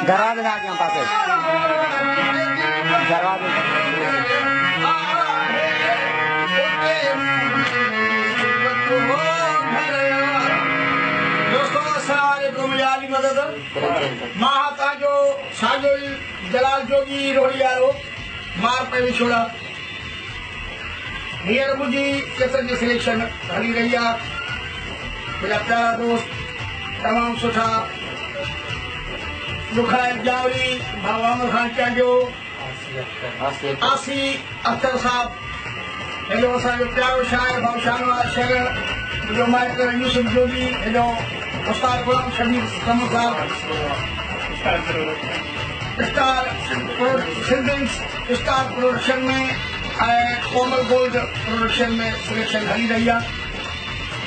दरवाजे आगे पासे दरवाजे दोस्तों अस्सलाम वालेकुम याली मदद माता जो साजो जलाल जोगी रोहियारो मार पे विछोड़ा हींअर मुंहिंजी केसर जी सिलेक्शन हली रही आहे मुंहिंजा प्यारा दोस्त तमामु सुठा बुखार जावरी भाऊ अमर खान चांडियो आसी अख्तर साहब हेॾो असांजो प्यारो शाइर भाऊ शाहनवाज़ शहर मुंहिंजो माइट यूसुफ जोगी हेॾो उस्ताद गुलाम शबीर कमर साहब स्टार स्टार प्रोडक्शन में कोमल गोल्ड प्रोडक्शन में सिलेक्शन हली रही है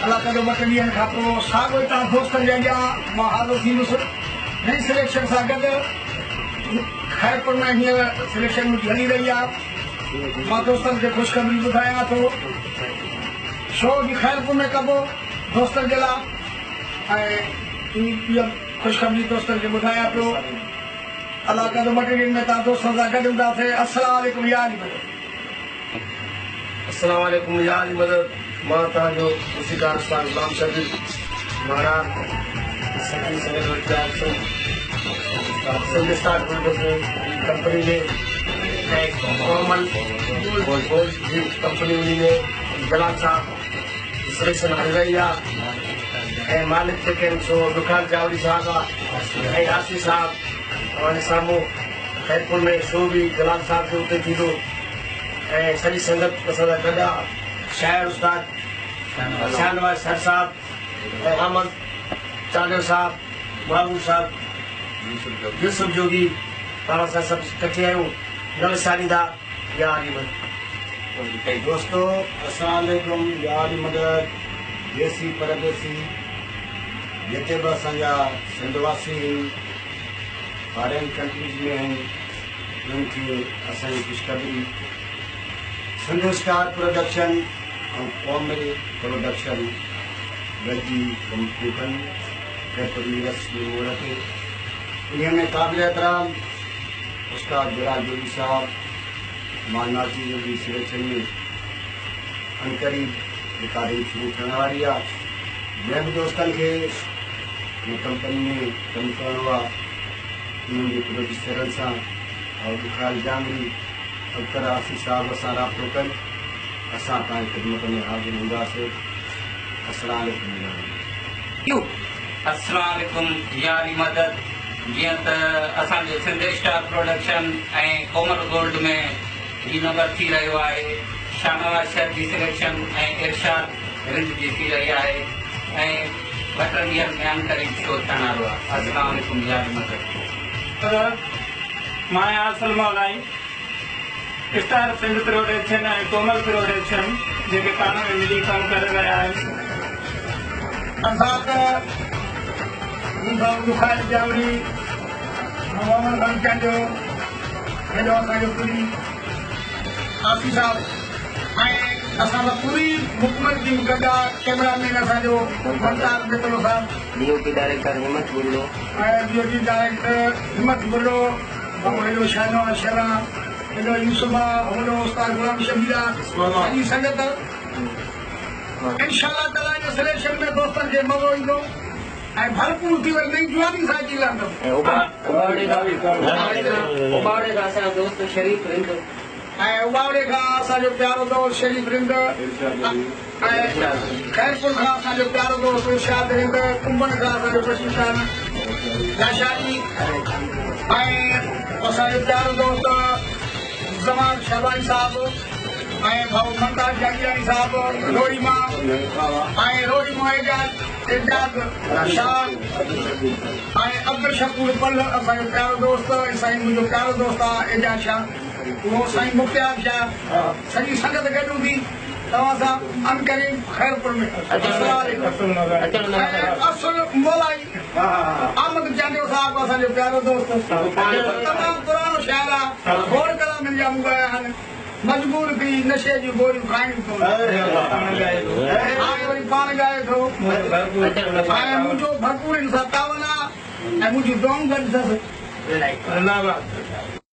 अल्लाह कदो ॿ टे ॾींहंनि खां पोइ साॻियो ई तव्हां दोस्तनि जे अॻियां मां हाज़िर थींदुसि नई सिलेक्शन सां गॾु खैरपुर में हींअर सिलेक्शन मुंहिंजी हली रही आहे मां दोस्तनि खे ख़ुशख़बरी ॿुधायां थो शो बि खैरपुर में कबो दोस्तनि जे लाइ ऐं इहा ख़ुशख़बरी दोस्तनि खे ॿुधायां पियो अल्लाह कदो ॿ टे ॾींहंनि में तव्हां दोस्तनि सां गॾु हूंदासीं अस्सलाम वालेकुम यार अस्सलाम वालेकुम यार मदद मां तव्हांजो मुसीकार उस्ताद गुलाम शबीर महाराज सभी सिंध स्टार प्रोडक्शन कंपनी में कोमल गोल्ड जी कंपनी में जलाल साहब सिलेक्शन हल रही आहे ऐं मालिक जेके आहिनि सो बुखार जावरी साहब आहे ऐं आसी साहब तव्हांजे साम्हूं खैरपुर में शो बि जलाल साहब जो उते थींदो ऐं सॼी संगत असां सां गॾु आहे शाइर उस्ताद शाहनवाज़ सर साहब ऐं अहमद चांडियो साहब महबूब साहब यूसुफ जोगी तव्हां सां सभु इकठे आहियूं न विसारींदा या अली मदद दोस्तों अस्सलाम वालेकुम या अली मदद देसी परदेसी जेके बि असांजा सिंधवासी फॉरेन कंट्रीज़ में आहिनि उन्हनि खे असांजी ख़ुशख़बरी सिंध स्टार प्रोडक्शन ऐं कॉमल प्रोडक्शन गॾिजी कमु थियूं कनि खैरपुर यूनिवर्सिटी मोड़ ते इन में क़ाबिल एहतराम उस्ताद जलाल जोगी साहब मानाची जोगी सिलेक्शन में अनकरीब रिकॉर्डिंग शुरू थियण वारी आहे ॿियनि बि दोस्तनि खे हिन कंपनी में कमु करिणो आहे उन्हनि जे प्रोड्यूसरनि सां और बुखार जामरी अख्तर आसी साहब सां राब्तो कनि असां तव्हांजी ख़िदमत में हाज़िर हूंदासीं अस्सलाम वालेकुम अस्सलाम वालेकुम यारी मदद जीअं त असांजे सिंध स्टार प्रोडक्शन ऐं कोमल गोल्ड में ही नंबर थी रहियो आहे शाहनवाज़ शहर जी सिलेक्शन ऐं इरशाद रिंद जी थी रही आहे ऐं ॿ टे ॾींहंनि में अनकरीब शो थियण वारो आहे अस्सलाम वालेकुम यारी मदद मां आसल मौलाई स्टार सिंध प्रोडक्शन ऐं कोमल प्रोडक्शन जेके पाण में मिली कमु करे रहिया आहिनि असां त बुखार जावरी अमर खान चांडियो हेॾो असांजो पूरी आसी साहब ऐं असां सां पूरी हुकूमत जी गॾु आहे कैमरामैन असांजो बंदार मित्रो साहब डीओपी डायरेक्टर हिम्मत बुल्लो ऐं डीओपी डायरेक्टर हिम्मत बुल्लो हेॾो शाहनवाज़ शहर हेॾो यूसुफ आहे हेॾो उस्ताद गुलाम शबीर आहे सॼी संगत इंशाअल्लाह ताला जो सिलेक्शन में दोस्तनि खे मज़ो ईंदो ऐं भरपूर थी वरी नई जवानी सां अची लहंदो उबावड़े का असांजो दोस्त शरीफ रिंद ऐं उबावड़े खां असांजो प्यारो दोस्त शरीफ रिंद ऐं खैरपुर खां असांजो प्यारो दोस्त इरशाद रिंद कुंभन खां असांजो प्रशिक्षण लाशानी ऐं असांजो प्यारो दोस्त ज़मान शहबानी साहब ऐं भाऊ मुमताज़ जागियानी साहब रोड़ी मां ऐं रोड़ी मां एजाज शाह ऐं अब्दुल शकूर पल असांजो प्यारो दोस्त साईं मुंहिंजो प्यारो दोस्त आहे एजाज शाह उहो साईं मुख्तियार शाह सॼी संगत गॾु हूंदी तव्हां सां अनकरीब खैरपुर में असुल मोलाई अहमद चांडियो साहब असांजो प्यारो दोस्त तमामु पुराणो शाइर आहे खोड़ कलाम जा मूं ॻाया आहिनि मजबूर थी नशे जी गोरियूं खाइणी थो वरी पाण ॻाए थो ऐं मुंहिंजो भरपूर सां तावन आहे ऐं मुंहिंजी दुआऊं गॾु अथसि विलाई धन्यवाद